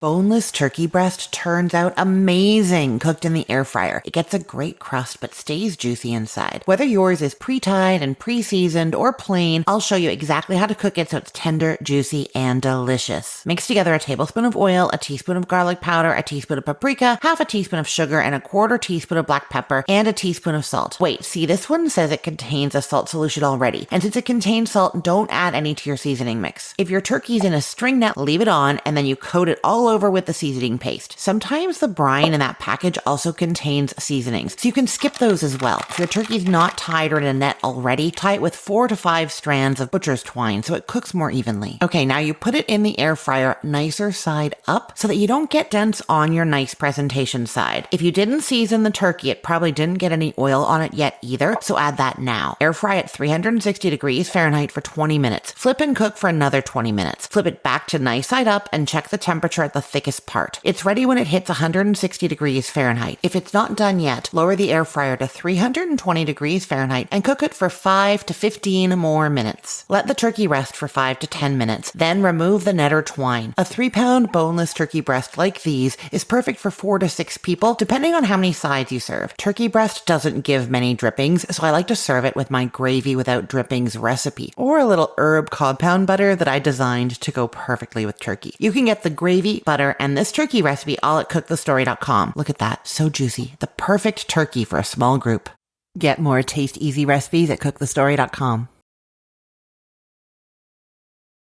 Boneless turkey breast turns out amazing cooked in the air fryer. It gets a great crust but stays juicy inside. Whether yours is pre-tied and pre-seasoned or plain, I'll show you exactly how to cook it so it's tender, juicy, and delicious. Mix together a tablespoon of oil, a teaspoon of garlic powder, a teaspoon of paprika, half a teaspoon of sugar, and a quarter teaspoon of black pepper, and a teaspoon of salt. Wait, see, this one says it contains a salt solution already, and since it contains salt, don't add any to your seasoning mix. If your turkey's in a string net, leave it on, and then you coat it all over with the seasoning paste. Sometimes the brine in that package also contains seasonings, so you can skip those as well. If your turkey's not tied or in a net already, tie it with 4 to 5 strands of butcher's twine so it cooks more evenly. Okay, now you put it in the air fryer nicer side up so that you don't get dents on your nice presentation side. If you didn't season the turkey, it probably didn't get any oil on it yet either, so add that now. Air fry at 360 degrees Fahrenheit for 20 minutes. Flip and cook for another 20 minutes. Flip it back to nice side up and check the temperature at the thickest part. It's ready when it hits 160 degrees Fahrenheit. If it's not done yet, lower the air fryer to 320 degrees Fahrenheit and cook it for 5 to 15 more minutes. Let the turkey rest for 5 to 10 minutes, then remove the net or twine. A 3-pound boneless turkey breast like these is perfect for 4 to 6 people, depending on how many sides you serve. Turkey breast doesn't give many drippings, so I like to serve it with my gravy without drippings recipe, or a little herb compound butter that I designed to go perfectly with turkey. You can get the gravy, butter, and this turkey recipe all at cookthestory.com. Look at that, so juicy. The perfect turkey for a small group. Get more taste easy recipes at cookthestory.com.